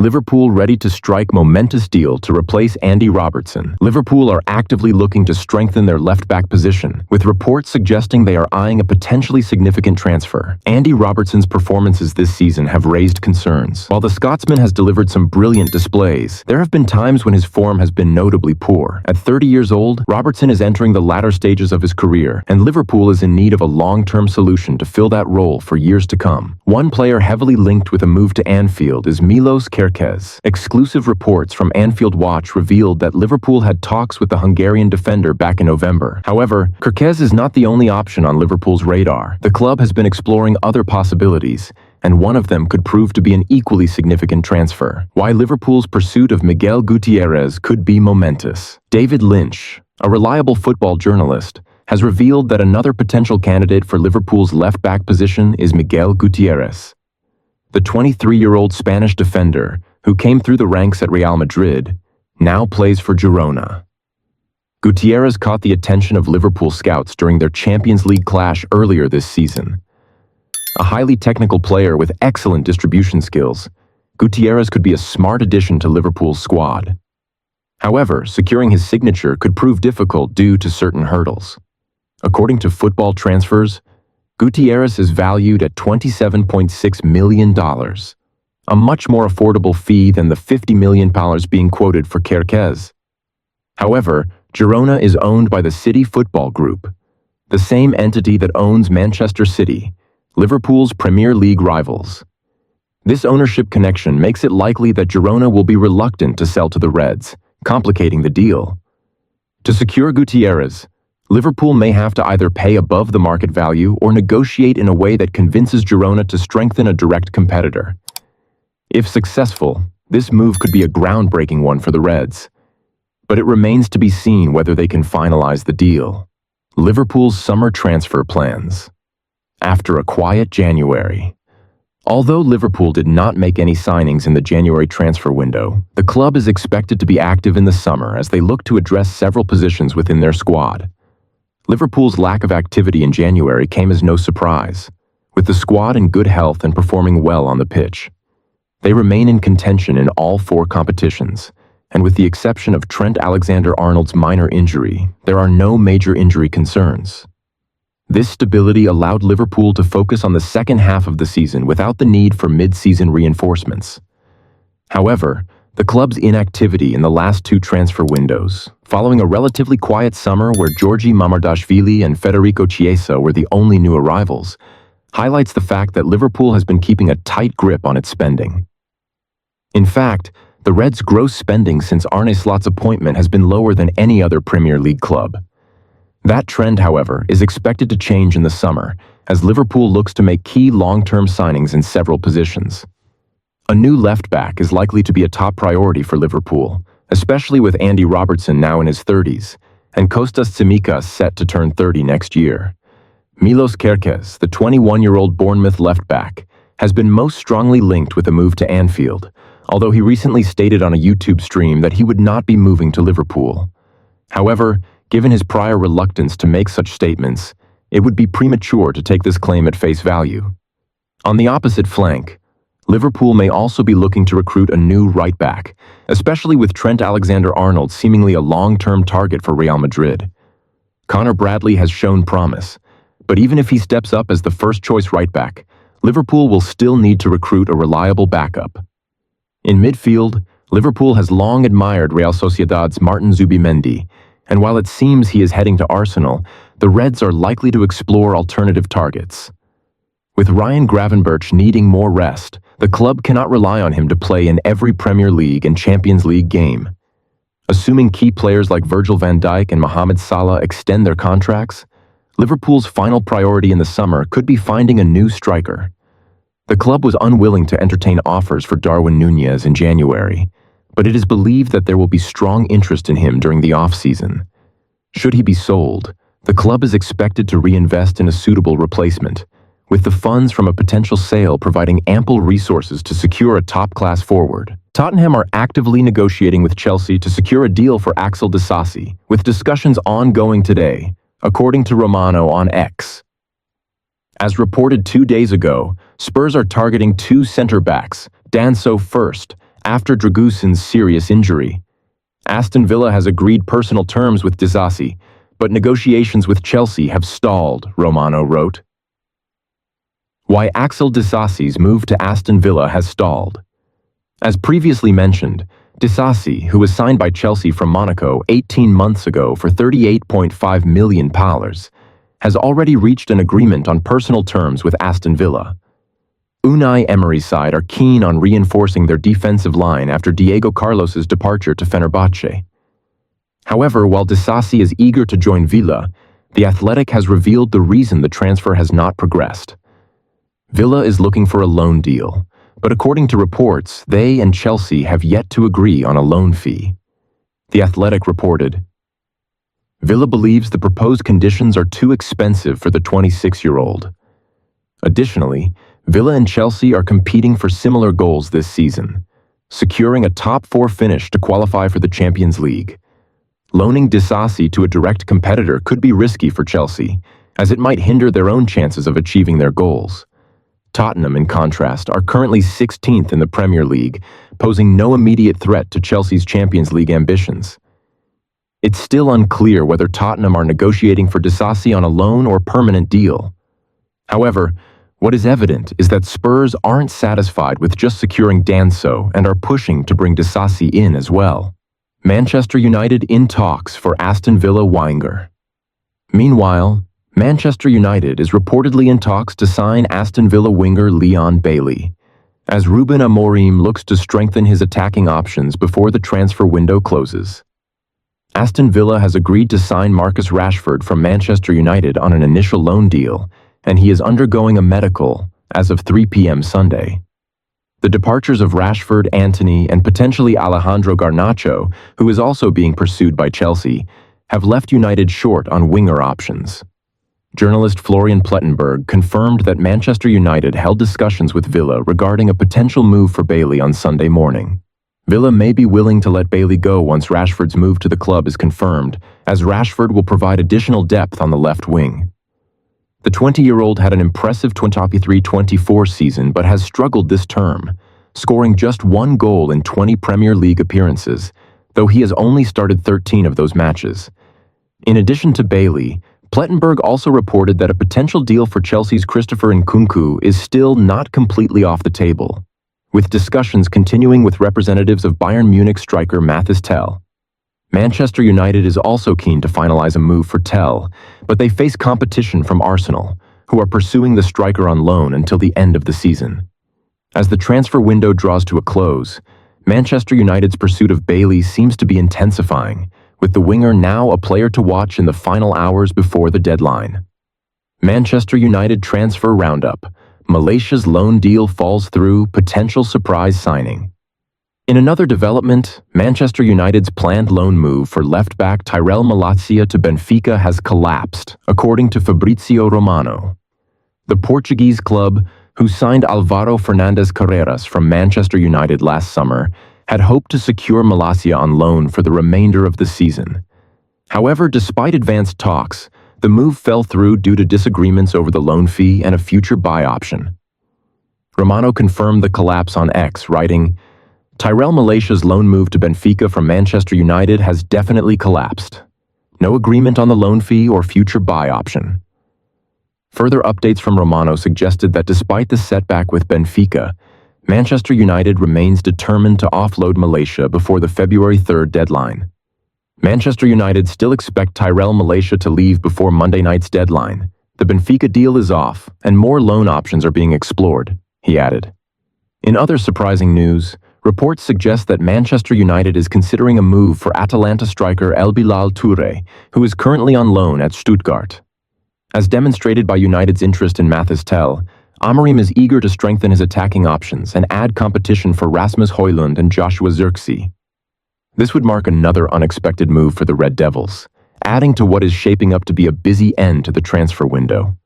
Liverpool ready to strike momentous deal to replace Andy Robertson. Liverpool are actively looking to strengthen their left-back position, with reports suggesting they are eyeing a potentially significant transfer. Andy Robertson's performances this season have raised concerns. While the Scotsman has delivered some brilliant displays, there have been times when his form has been notably poor. At 30 years old, Robertson is entering the latter stages of his career, and Liverpool is in need of a long-term solution to fill that role for years to come. One player heavily linked with a move to Anfield is Milos Kerkez. Exclusive reports from Anfield Watch revealed that Liverpool had talks with the Hungarian defender back in November. However, Kerkez is not the only option on Liverpool's radar. The club has been exploring other possibilities, and one of them could prove to be an equally significant transfer. Why Liverpool's pursuit of Miguel Gutierrez could be momentous. David Lynch, a reliable football journalist, has revealed that another potential candidate for Liverpool's left-back position is Miguel Gutierrez. The 23-year-old Spanish defender, who came through the ranks at Real Madrid, now plays for Girona. Gutierrez caught the attention of Liverpool scouts during their Champions League clash earlier this season. A highly technical player with excellent distribution skills, Gutierrez could be a smart addition to Liverpool's squad. However, securing his signature could prove difficult due to certain hurdles. According to Football Transfers, Gutierrez is valued at $27.6 million, a much more affordable fee than the $50 million being quoted for Kerkez. However, Girona is owned by the City Football Group, the same entity that owns Manchester City, Liverpool's Premier League rivals. This ownership connection makes it likely that Girona will be reluctant to sell to the Reds, complicating the deal. To secure Gutierrez, Liverpool may have to either pay above the market value or negotiate in a way that convinces Girona to strengthen a direct competitor. If successful, this move could be a groundbreaking one for the Reds. But it remains to be seen whether they can finalize the deal. Liverpool's summer transfer plans. After a quiet January. Although Liverpool did not make any signings in the January transfer window, the club is expected to be active in the summer as they look to address several positions within their squad. Liverpool's lack of activity in January came as no surprise, with the squad in good health and performing well on the pitch. They remain in contention in all four competitions, and with the exception of Trent Alexander-Arnold's minor injury, there are no major injury concerns. This stability allowed Liverpool to focus on the second half of the season without the need for mid-season reinforcements. However, the club's inactivity in the last two transfer windows, following a relatively quiet summer where Georgi Mamardashvili and Federico Chiesa were the only new arrivals, highlights the fact that Liverpool has been keeping a tight grip on its spending. In fact, the Reds' gross spending since Arne Slot's appointment has been lower than any other Premier League club. That trend, however, is expected to change in the summer, as Liverpool looks to make key long-term signings in several positions. A new left-back is likely to be a top priority for Liverpool, especially with Andy Robertson now in his 30s, and Kostas Tsimikas set to turn 30 next year. Milos Kerkez, the 21-year-old Bournemouth left-back, has been most strongly linked with a move to Anfield, although he recently stated on a YouTube stream that he would not be moving to Liverpool. However, given his prior reluctance to make such statements, it would be premature to take this claim at face value. On the opposite flank, Liverpool may also be looking to recruit a new right-back, especially with Trent Alexander-Arnold seemingly a long-term target for Real Madrid. Connor Bradley has shown promise, but even if he steps up as the first-choice right-back, Liverpool will still need to recruit a reliable backup. In midfield, Liverpool has long admired Real Sociedad's Martin Zubimendi, and while it seems he is heading to Arsenal, the Reds are likely to explore alternative targets. With Ryan Gravenberch needing more rest, the club cannot rely on him to play in every Premier League and Champions League game. Assuming key players like Virgil van Dijk and Mohamed Salah extend their contracts, Liverpool's final priority in the summer could be finding a new striker. The club was unwilling to entertain offers for Darwin Núñez in January, but it is believed that there will be strong interest in him during the off-season. Should he be sold, the club is expected to reinvest in a suitable replacement, with the funds from a potential sale providing ample resources to secure a top-class forward. Tottenham are actively negotiating with Chelsea to secure a deal for Axel Disasi, with discussions ongoing today, according to Romano on X. As reported 2 days ago, Spurs are targeting two centre-backs, Danso first, after Dragusin's serious injury. Aston Villa has agreed personal terms with Disasi, but negotiations with Chelsea have stalled, Romano wrote. Why Axel Disasi's move to Aston Villa has stalled. As previously mentioned, Disasi, who was signed by Chelsea from Monaco 18 months ago for £38.5 million, has already reached an agreement on personal terms with Aston Villa. Unai Emery's side are keen on reinforcing their defensive line after Diego Carlos's departure to Fenerbahce. However, while Disasi is eager to join Villa, the Athletic has revealed the reason the transfer has not progressed. Villa is looking for a loan deal, but according to reports, they and Chelsea have yet to agree on a loan fee. The Athletic reported, Villa believes the proposed conditions are too expensive for the 26-year-old. Additionally, Villa and Chelsea are competing for similar goals this season, securing a top-4 finish to qualify for the Champions League. Loaning Disasi to a direct competitor could be risky for Chelsea, as it might hinder their own chances of achieving their goals. Tottenham, in contrast, are currently 16th in the Premier League, posing no immediate threat to Chelsea's Champions League ambitions. It's still unclear whether Tottenham are negotiating for Disasi on a loan or permanent deal. However, what is evident is that Spurs aren't satisfied with just securing Danso and are pushing to bring Disasi in as well. Manchester United in talks for Aston Villa winger. Meanwhile, Manchester United is reportedly in talks to sign Aston Villa winger Leon Bailey, as Ruben Amorim looks to strengthen his attacking options before the transfer window closes. Aston Villa has agreed to sign Marcus Rashford from Manchester United on an initial loan deal, and he is undergoing a medical as of 3 p.m. Sunday. The departures of Rashford, Antony, and potentially Alejandro Garnacho, who is also being pursued by Chelsea, have left United short on winger options. Journalist Florian Plettenberg confirmed that Manchester United held discussions with Villa regarding a potential move for Bailey on Sunday morning. Villa may be willing to let Bailey go once Rashford's move to the club is confirmed, as Rashford will provide additional depth on the left wing. The 20-year-old had an impressive 23-24 season but has struggled this term, scoring just 1 goal in 20 Premier League appearances, though he has only started 13 of those matches. In addition to Bailey, Plettenberg also reported that a potential deal for Chelsea's Christopher Nkunku is still not completely off the table, with discussions continuing with representatives of Bayern Munich striker Mathys Tel. Manchester United is also keen to finalize a move for Tel, but they face competition from Arsenal, who are pursuing the striker on loan until the end of the season. As the transfer window draws to a close, Manchester United's pursuit of Bailey seems to be intensifying, with the winger now a player to watch in the final hours before the deadline. Manchester United transfer roundup. Malaysia's loan deal falls through, potential surprise signing. In another development, Manchester United's planned loan move for left-back Tyrell Malacia to Benfica has collapsed, according to Fabrizio Romano. The Portuguese club, who signed Alvaro Fernandes Carreras from Manchester United last summer, had hoped to secure Malacia on loan for the remainder of the season. However, despite advanced talks, the move fell through due to disagreements over the loan fee and a future buy option. Romano confirmed the collapse on X, writing, Tyrell Malacia's loan move to Benfica from Manchester United has definitely collapsed. No agreement on the loan fee or future buy option. Further updates from Romano suggested that despite the setback with Benfica, Manchester United remains determined to offload Malacia before the February 3rd deadline. Manchester United still expect Tyrell Malacia to leave before Monday night's deadline. The Benfica deal is off, and more loan options are being explored, he added. In other surprising news, reports suggest that Manchester United is considering a move for Atalanta striker El Bilal Touré, who is currently on loan at Stuttgart. As demonstrated by United's interest in Mathys Tel, Amorim is eager to strengthen his attacking options and add competition for Rasmus Højlund and Joshua Zirkzee. This would mark another unexpected move for the Red Devils, adding to what is shaping up to be a busy end to the transfer window.